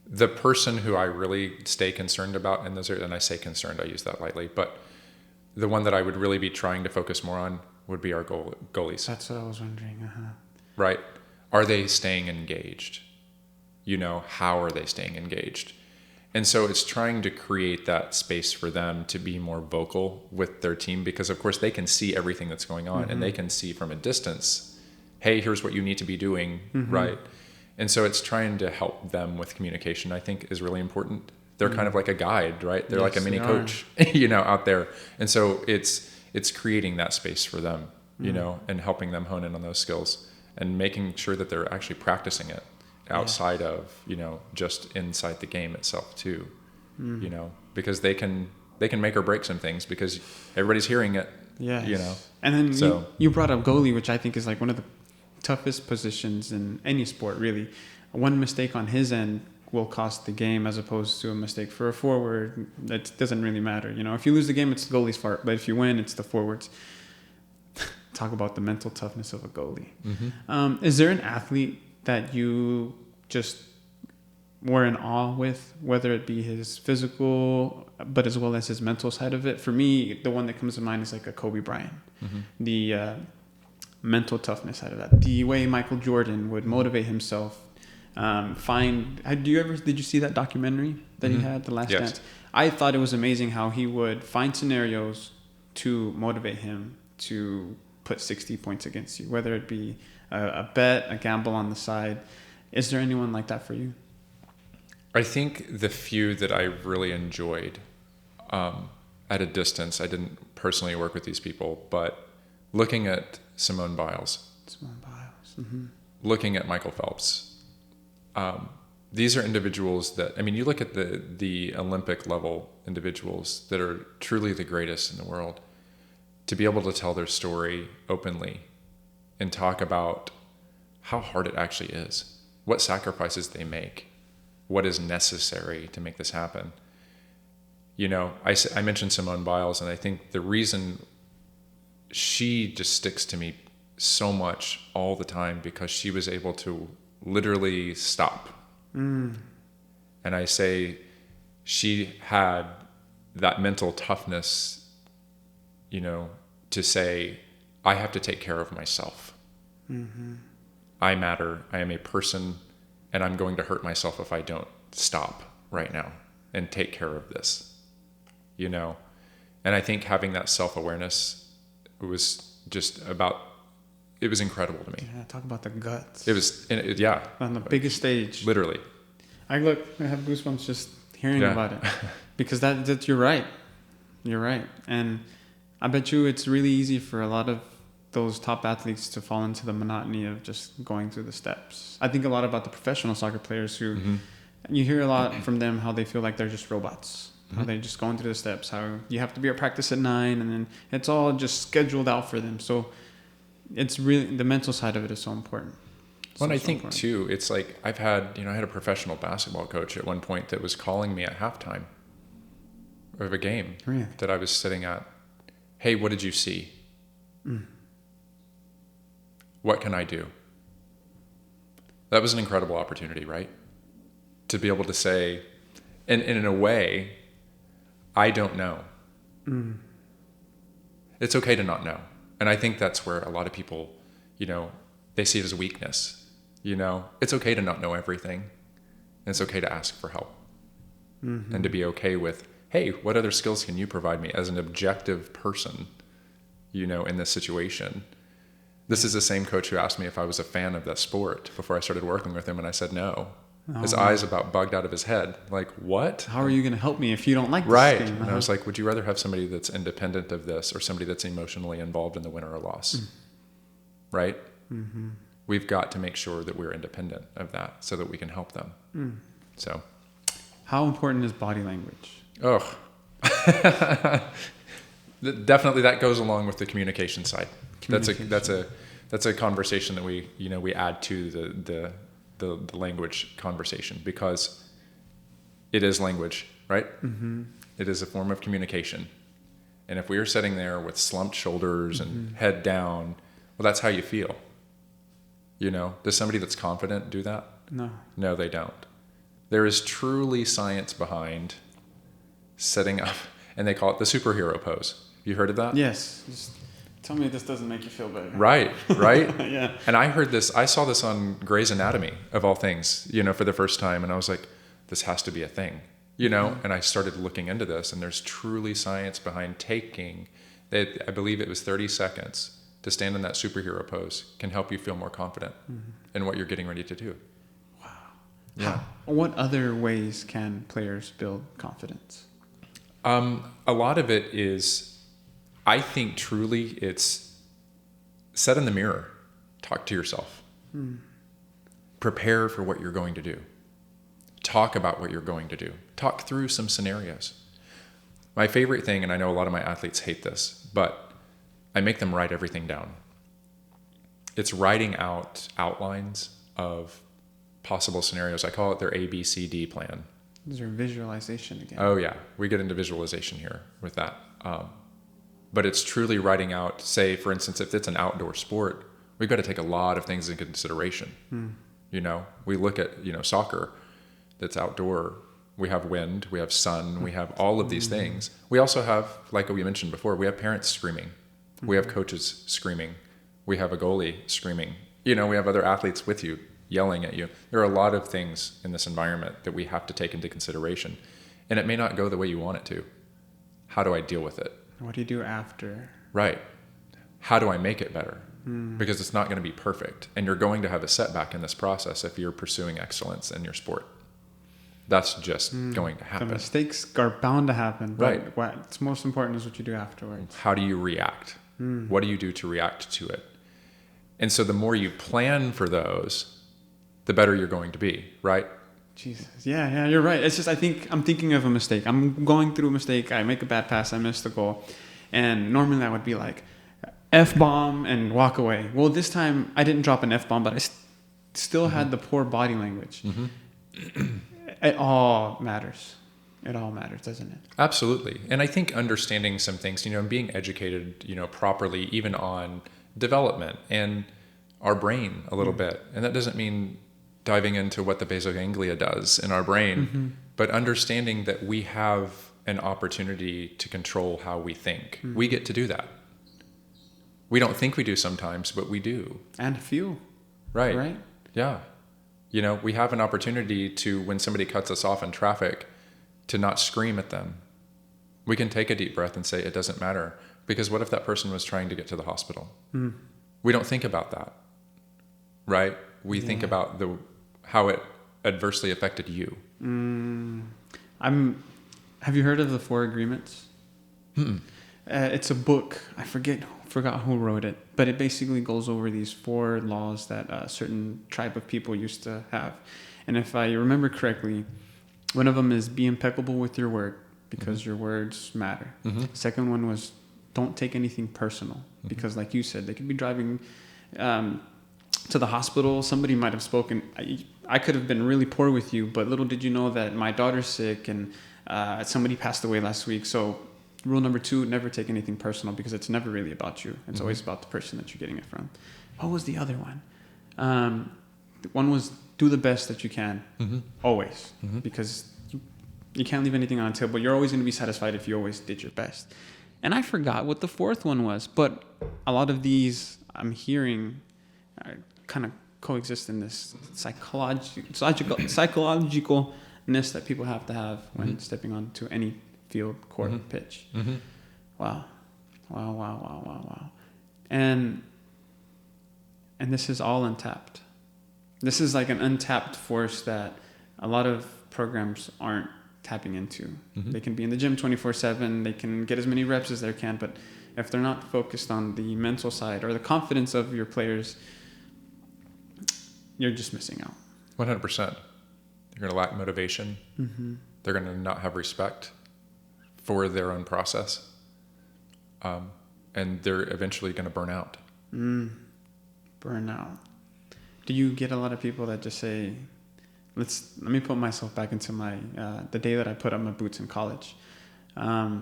[SPEAKER 1] The person who I really stay concerned about, and I say concerned, I use that lightly, but the one that I would really be trying to focus more on would be our goalies.
[SPEAKER 2] That's what I was wondering.
[SPEAKER 1] Right? Are they staying engaged? How are they staying engaged? And so it's trying to create that space for them to be more vocal with their team, because of course they can see everything that's going on and they can see from a distance, hey, here's what you need to be doing, right? And so it's trying to help them with communication, I think, is really important. They're kind of like a guide, right? They're like a mini coach, out there. And so it's creating that space for them, and helping them hone in on those skills and making sure that they're actually practicing it outside of, just inside the game itself too, because they can make or break some things because everybody's hearing it,
[SPEAKER 2] And then you brought up goalie, which I think is like one of the toughest positions in any sport, really. One mistake on his end will cost the game as opposed to a mistake for a forward. It doesn't really matter. If you lose the game, it's the goalie's fault, but if you win, it's the forward's. Talk about the mental toughness of a goalie. Is there an athlete that you just were in awe with, whether it be his physical, but as well as his mental side of it? For me, the one that comes to mind is like a Kobe Bryant. The mental toughness side of that. The way Michael Jordan would motivate himself. Did you see that documentary that he had, The Last Dance? I thought it was amazing how he would find scenarios to motivate him to put 60 points against you, whether it be a bet, a gamble on the side. Is there anyone like that for you?
[SPEAKER 1] I think the few that I really enjoyed, at a distance. I didn't personally work with these people, but looking at Simone Biles,
[SPEAKER 2] Mm-hmm.
[SPEAKER 1] looking at Michael Phelps, these are individuals that, I mean, you look at the Olympic level individuals that are truly the greatest in the world, to be able to tell their story openly and talk about how hard it actually is, what sacrifices they make, what is necessary to make this happen. You know, I mentioned Simone Biles, and I think the reason she just sticks to me so much all the time because she was able to literally stop. And I say she had that mental toughness, you know, to say, I have to take care of myself.
[SPEAKER 2] Mm-hmm.
[SPEAKER 1] I matter. I am a person, and I'm going to hurt myself if I don't stop right now and take care of this, you know? And I think having that self-awareness was just it was incredible to me.
[SPEAKER 2] Yeah, talk about the guts.
[SPEAKER 1] It was, yeah.
[SPEAKER 2] On the biggest stage.
[SPEAKER 1] Literally.
[SPEAKER 2] I have goosebumps just hearing about it. Because that you're right. You're right. And I bet you it's really easy for a lot of those top athletes to fall into the monotony of just going through the steps. I think a lot about the professional soccer players who, you hear a lot from them how they feel like they're just robots. How they're just going through the steps. How you have to be at practice at 9, and then it's all just scheduled out for them. So it's really, the mental side of it is so important.
[SPEAKER 1] Well, I think too, it's like I had a professional basketball coach at one point that was calling me at halftime of a game that I was sitting at. Hey, what did you see? What can I do? That was an incredible opportunity, right? To be able to say, and in a way, I don't know. It's okay to not know. And I think that's where a lot of people, you know, they see it as a weakness. You know, it's okay to not know everything. And it's okay to ask for help. And to be okay with, hey, what other skills can you provide me as an objective person, you know, in this situation? This is the same coach who asked me if I was a fan of that sport before I started working with him, and I said no. His eyes about bugged out of his head. Like, what?
[SPEAKER 2] How are you going to help me if you don't like this
[SPEAKER 1] right.
[SPEAKER 2] game?
[SPEAKER 1] And I was like, would you rather have somebody that's independent of this or somebody that's emotionally involved in the win or loss? Right? We've got to make sure that we're independent of that so that we can help them. So,
[SPEAKER 2] how important is body language?
[SPEAKER 1] Oh, definitely that goes along with the communication side. That's a conversation that we add to the language conversation, because it is language, right? It is a form of communication. And if we are sitting there with slumped shoulders and head down, well, that's how you feel. You know, does somebody that's confident do that? No, they don't. There is truly science behind setting up, and they call it the superhero pose. You heard of that?
[SPEAKER 2] Yes. Just tell me this doesn't make you feel better.
[SPEAKER 1] Right.
[SPEAKER 2] Yeah.
[SPEAKER 1] And I saw this on Grey's Anatomy, of all things, you know, for the first time. And I was like, this has to be a thing, you know? And I started looking into this, and there's truly science behind taking that. I believe it was 30 seconds to stand in that superhero pose can help you feel more confident in what you're getting ready to do.
[SPEAKER 2] Wow.
[SPEAKER 1] Yeah.
[SPEAKER 2] What other ways can players build confidence?
[SPEAKER 1] A lot of it is, I think truly it's set in the mirror, talk to yourself, prepare for what you're going to do, talk about what you're going to do, talk through some scenarios. My favorite thing, and I know a lot of my athletes hate this, but I make them write everything down. It's writing out outlines of possible scenarios. I call it their ABCD plan.
[SPEAKER 2] These are visualization again.
[SPEAKER 1] Oh yeah, we get into visualization here with that. But it's truly writing out, say, for instance, if it's an outdoor sport, we've got to take a lot of things into consideration. You know, we look at, soccer that's outdoor. We have wind, we have sun, we have all of these things. We also have, like we mentioned before, we have parents screaming. We have coaches screaming. We have a goalie screaming. You know, we have other athletes with you yelling at you. There are a lot of things in this environment that we have to take into consideration. And it may not go the way you want it to. How do I deal with it?
[SPEAKER 2] What do you do after?
[SPEAKER 1] Right. How do I make it better? Because it's not going to be perfect. And you're going to have a setback in this process if you're pursuing excellence in your sport. That's just going to
[SPEAKER 2] The
[SPEAKER 1] happen.
[SPEAKER 2] mistakes are bound to happen. But
[SPEAKER 1] Right.
[SPEAKER 2] what's most important is what you do afterwards.
[SPEAKER 1] How do you react? What do you do to react to it? And so the more you plan for those, the better you're going to be, right?
[SPEAKER 2] Jesus. Yeah, you're right. It's just, I'm thinking of a mistake. I'm going through a mistake. I make a bad pass. I miss the goal. And normally that would be like F-bomb and walk away. Well, this time I didn't drop an F-bomb, but I still had the poor body language. It all matters. It all matters, doesn't it?
[SPEAKER 1] Absolutely. And I think understanding some things, and being educated, properly, even on development and our brain a little bit. And that doesn't mean diving into what the basal ganglia does in our brain, but understanding that we have an opportunity to control how we think. We get to do that. We don't think we do sometimes, but we do.
[SPEAKER 2] And feel.
[SPEAKER 1] Right.
[SPEAKER 2] Right?
[SPEAKER 1] Yeah. We have an opportunity to, when somebody cuts us off in traffic, to not scream at them. We can take a deep breath and say, it doesn't matter. Because what if that person was trying to get to the hospital? We don't think about that. Right? We think about how it adversely affected you.
[SPEAKER 2] Have you heard of the 4 Agreements? It's a book. I forgot who wrote it, but it basically goes over these 4 laws that a certain tribe of people used to have. And if I remember correctly, one of them is be impeccable with your word, because your words matter. Second one was don't take anything personal, because like you said, they could be driving to the hospital. Somebody might have spoken. I could have been really poor with you, but little did you know that my daughter's sick and somebody passed away last week. So rule number 2, never take anything personal, because it's never really about you. It's always about the person that you're getting it from. What was the other one? One was do the best that you can, always, because you can't leave anything on the table. You're always going to be satisfied if you always did your best. And I forgot what the 4th one was, but a lot of these I'm hearing kind of coexist in this psychologicalness that people have to have when stepping onto any field, court, pitch. Wow. And this is all untapped. This is like an untapped force that a lot of programs aren't tapping into. They can be in the gym 24/7. They can get as many reps as they can, but if they're not focused on the mental side or the confidence of your players, you're just missing out.
[SPEAKER 1] 100%. They're going to lack motivation. They're going to not have respect for their own process. And they're eventually going to burn out.
[SPEAKER 2] Burnout. Do you get a lot of people that just say, let me put myself back into the day that I put on my boots in college. I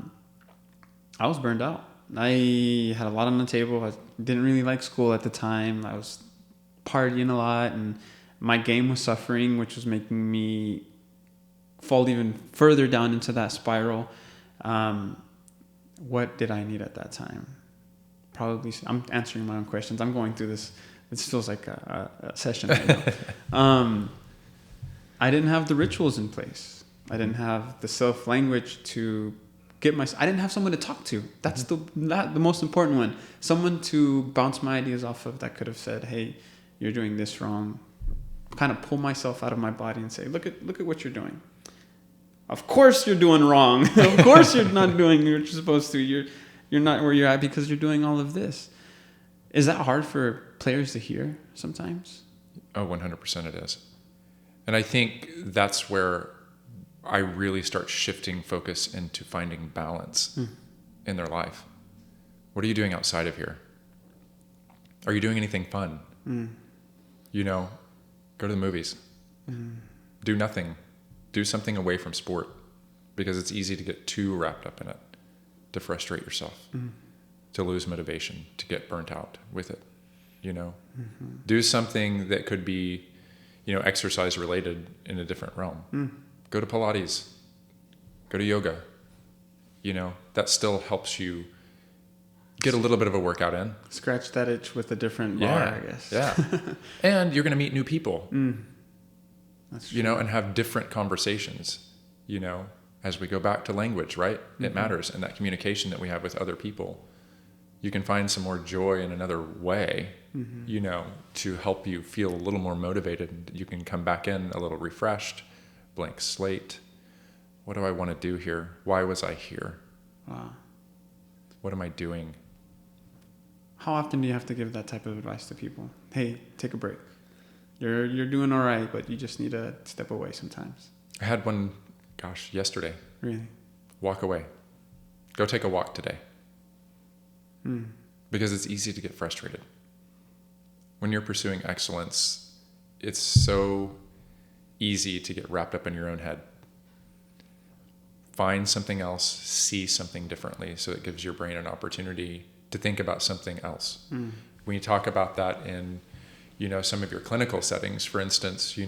[SPEAKER 2] was burned out. I had a lot on the table. I didn't really like school at the time. I was partying a lot, and my game was suffering, which was making me fall even further down into that spiral. What did I need at that time? Probably, I'm answering my own questions. I'm going through this. It feels like a session right now. I didn't have the rituals in place. I didn't have the self-language to I didn't have someone to talk to. That's the most important one. Someone to bounce my ideas off of that could have said, hey, you're doing this wrong. Kind of pull myself out of my body and say, look at what you're doing. Of course you're doing wrong. Of course you're not doing what you're supposed to. You're not where you're at because you're doing all of this. Is that hard for players to hear sometimes?
[SPEAKER 1] Oh, 100% it is. And I think that's where I really start shifting focus into finding balance in their life. What are you doing outside of here? Are you doing anything fun? Go to the movies. Do nothing. Do something away from sport, because it's easy to get too wrapped up in it, to frustrate yourself, to lose motivation, to get burnt out with it. Do something that could be, exercise related in a different realm. Go to Pilates, go to yoga. That still helps you get a little bit of a workout in.
[SPEAKER 2] Scratch that itch with a different bar, I guess.
[SPEAKER 1] Yeah. And you're going to meet new people,
[SPEAKER 2] That's true.
[SPEAKER 1] and have different conversations, as we go back to language, right? It matters. And that communication that we have with other people, you can find some more joy in another way, to help you feel a little more motivated. You can come back in a little refreshed blank slate. What do I want to do here? Why was I here?
[SPEAKER 2] Wow.
[SPEAKER 1] What am I doing?
[SPEAKER 2] How often do you have to give that type of advice to people? Hey, take a break. You're doing all right, but you just need to step away sometimes.
[SPEAKER 1] I had one, yesterday.
[SPEAKER 2] Really?
[SPEAKER 1] Walk away. Go take a walk today. Because it's easy to get frustrated. When you're pursuing excellence, it's so easy to get wrapped up in your own head. Find something else, see something differently, so it gives your brain an opportunity to think about something else. When you talk about that in, some of your clinical settings, for instance, we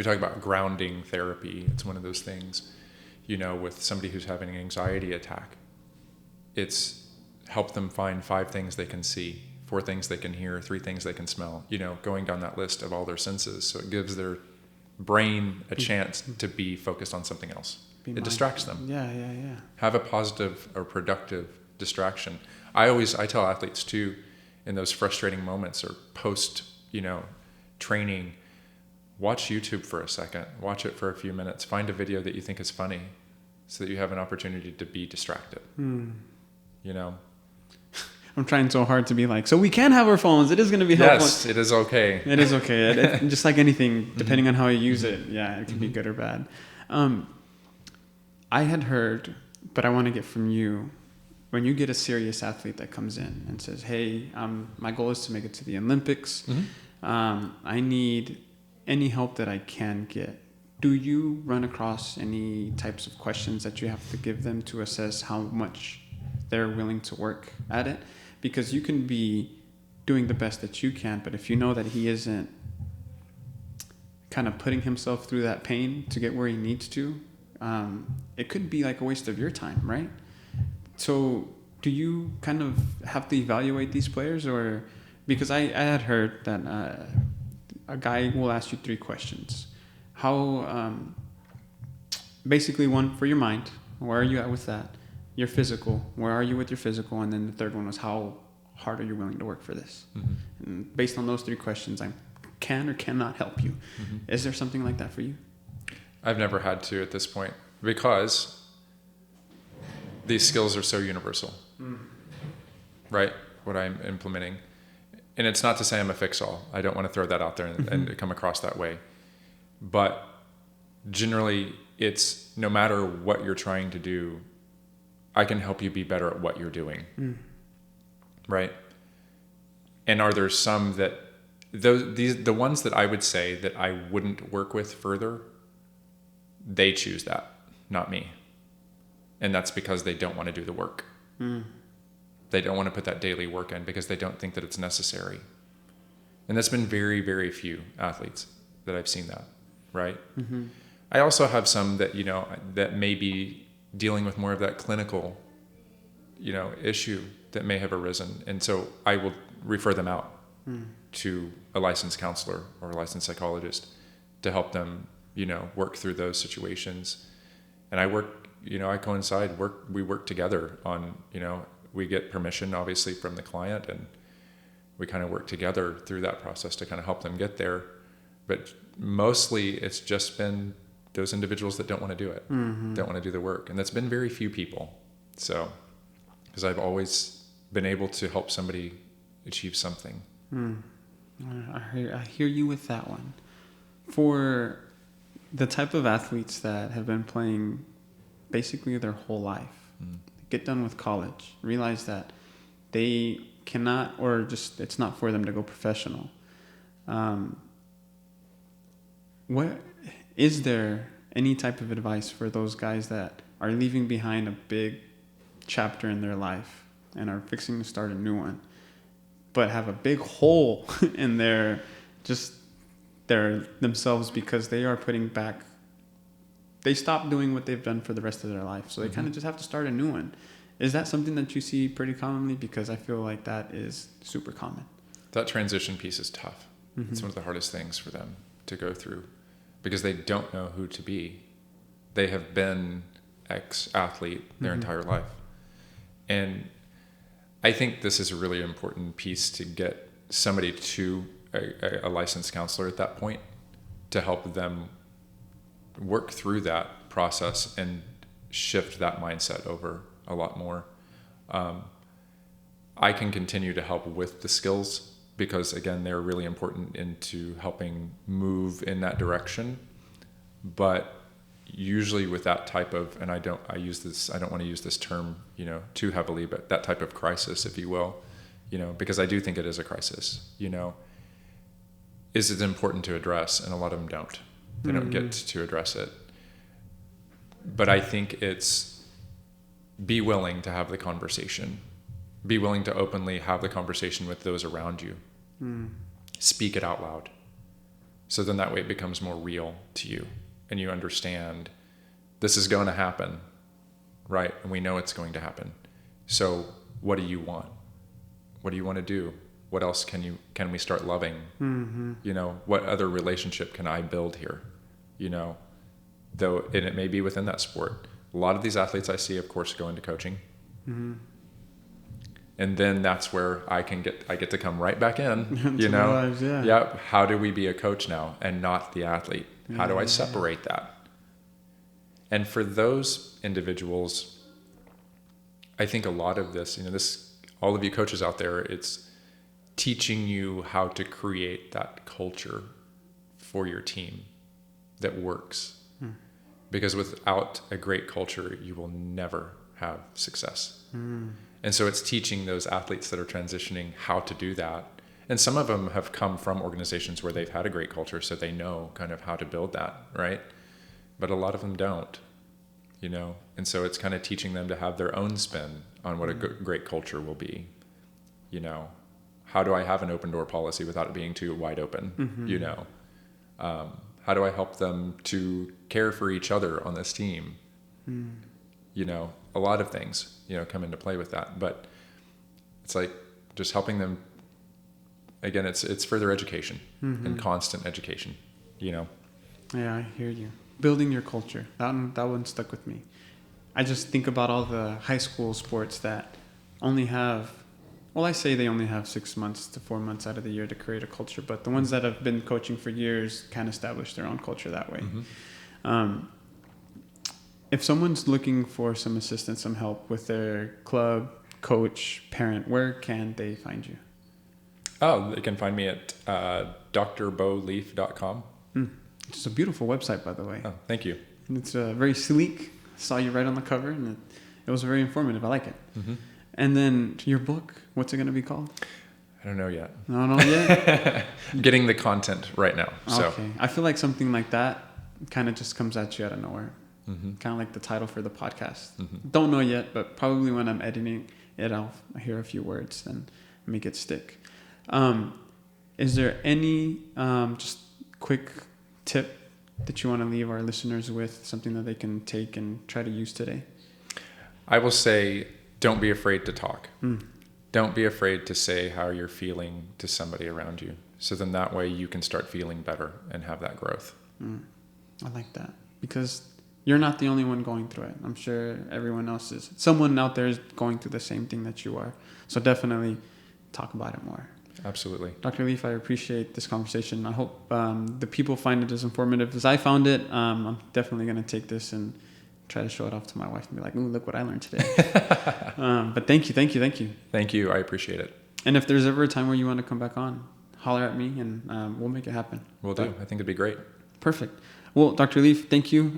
[SPEAKER 1] talk about grounding therapy. It's one of those things, with somebody who's having an anxiety attack. It's help them find 5 things they can see, 4 things they can hear, 3 things they can smell, going down that list of all their senses. So it gives their brain a chance to be focused on something else. It distracts them.
[SPEAKER 2] Yeah.
[SPEAKER 1] Have a positive or productive distraction. I tell athletes too, in those frustrating moments or post, training, watch YouTube for a second, watch it for a few minutes, find a video that you think is funny so that you have an opportunity to be distracted.
[SPEAKER 2] I'm trying so hard to be like, so we can have our phones. It is going to be helpful.
[SPEAKER 1] Yes, it is okay.
[SPEAKER 2] It is okay. It, just like anything, depending on how you use it, it can be good or bad. I had heard, but I want to get from you, when you get a serious athlete that comes in and says, hey, my goal is to make it to the Olympics. I need any help that I can get. Do you run across any types of questions that you have to give them to assess how much they're willing to work at it? Because you can be doing the best that you can, but if you know that he isn't kind of putting himself through that pain to get where he needs to, it could be like a waste of your time, right? So do you kind of have to evaluate these players? Or because I had heard that a guy will ask you 3 questions. How, basically one for your mind, where are you at with that? Your physical, where are you with your physical? And then the third one was, how hard are you willing to work for this? And based on those 3 questions, I can or cannot help you. Is there something like that for you?
[SPEAKER 1] I've never had to at this point because these skills are so universal, right? What I'm implementing. And it's not to say I'm a fix-all. I don't want to throw that out there and come across that way. But generally, it's no matter what you're trying to do, I can help you be better at what you're doing, right? And are there some that the ones that I would say that I wouldn't work with further, they choose that, not me. And that's because they don't want to do the work. They don't want to put that daily work in because they don't think that it's necessary. And that's been very, very few athletes that I've seen that, right? I also have some that, that may be dealing with more of that clinical, issue that may have arisen. And so I will refer them out to a licensed counselor or a licensed psychologist to help them, work through those situations. And I work, I coincide, we work together on, we get permission obviously from the client and we kind of work together through that process to kind of help them get there. But mostly it's just been those individuals that don't want to do it, don't want to do the work. And that's been very few people. So, because I've always been able to help somebody achieve something.
[SPEAKER 2] I hear you with that one. For the type of athletes that have been playing basically their whole life, get done with college, realize that they cannot, or just it's not for them to go professional. What is there any type of advice for those guys that are leaving behind a big chapter in their life and are fixing to start a new one, but have a big hole in their themselves because they are putting back, they stop doing what they've done for the rest of their life, so they kind of just have to start a new one. Is that something that you see pretty commonly? Because I feel like that is super common. That
[SPEAKER 1] transition piece is tough. It's one of the hardest things for them to go through because they don't know who to be. They have been ex-athlete their entire life. And I think this is a really important piece to get somebody to a licensed counselor at that point to help them work through that process and shift that mindset over a lot more. I can continue to help with the skills because, again, they're really important into helping move in that direction. But usually with that type of, and I don't want to use this term, too heavily, but that type of crisis, if you will, because I do think it is a crisis, is it important to address? And a lot of them don't. They don't get to address it. But I think it's be willing to have the conversation. Be willing to openly have the conversation with those around you. Speak it out loud. So then that way it becomes more real to you. And you understand this is going to happen, right? And we know it's going to happen. So what do you want? What do you want to do? What else can we start loving? What other relationship can I build here? Though, and it may be within that sport. A lot of these athletes I see, of course, go into coaching. And then that's where I get to come right back in,
[SPEAKER 2] Lives, yeah.
[SPEAKER 1] How do we be a coach now and not the athlete? How do I separate that? And for those individuals, I think a lot of this, all of you coaches out there, it's teaching you how to create that culture for your team that works. Because without a great culture, you will never have success. And so it's teaching those athletes that are transitioning how to do that. And some of them have come from organizations where they've had a great culture, so they know kind of how to build that, right? But a lot of them don't, And so it's kind of teaching them to have their own spin on what a great culture will be. How do I have an open door policy without it being too wide open? How do I help them to care for each other on this team? A lot of things, come into play with that. But it's like just helping them. Again, it's further education and constant education, Yeah,
[SPEAKER 2] I hear you. Building your culture. That one stuck with me. I just think about all the high school sports that only have, I say they only have 6 months to 4 months out of the year to create a culture, but the ones that have been coaching for years can establish their own culture that way. If someone's looking for some assistance, some help with their club, coach, parent, where can they find you?
[SPEAKER 1] Oh, they can find me at drbeauleaf.com.
[SPEAKER 2] It's a beautiful website, by the way.
[SPEAKER 1] Oh, thank you.
[SPEAKER 2] And it's very sleek. Saw you right on the cover, and it was very informative. I like it. And then your book, what's it going to be called?
[SPEAKER 1] I don't know yet.
[SPEAKER 2] No, yet?
[SPEAKER 1] I'm getting the content right now. So.
[SPEAKER 2] Okay. I feel like something like that kind of just comes at you out of nowhere. Kind of like the title for the podcast. Don't know yet, but probably when I'm editing it, I'll hear a few words and make it stick. Is there any just quick tip that you want to leave our listeners with, something that they can take and try to use today?
[SPEAKER 1] I will say, don't be afraid to talk. Don't be afraid to say how you're feeling to somebody around you. So then that way you can start feeling better and have that growth.
[SPEAKER 2] I like that, because you're not the only one going through it. I'm sure everyone else is. Someone out there is going through the same thing that you are. So definitely talk about it more.
[SPEAKER 1] Absolutely.
[SPEAKER 2] Dr. Leaf, I appreciate this conversation. I hope the people find it as informative as I found it. I'm definitely going to take this and try to show it off to my wife and be like, ooh, look what I learned today. But thank you.
[SPEAKER 1] Thank you. I appreciate it.
[SPEAKER 2] And if there's ever a time where you want to come back on, holler at me and we'll make it happen.
[SPEAKER 1] We'll do. I think it'd be great.
[SPEAKER 2] Perfect. Well, Dr. Leaf, thank you.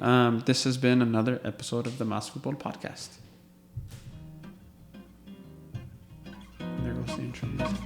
[SPEAKER 2] This has been another episode of the Mas Futbol Podcast. There goes the intro music.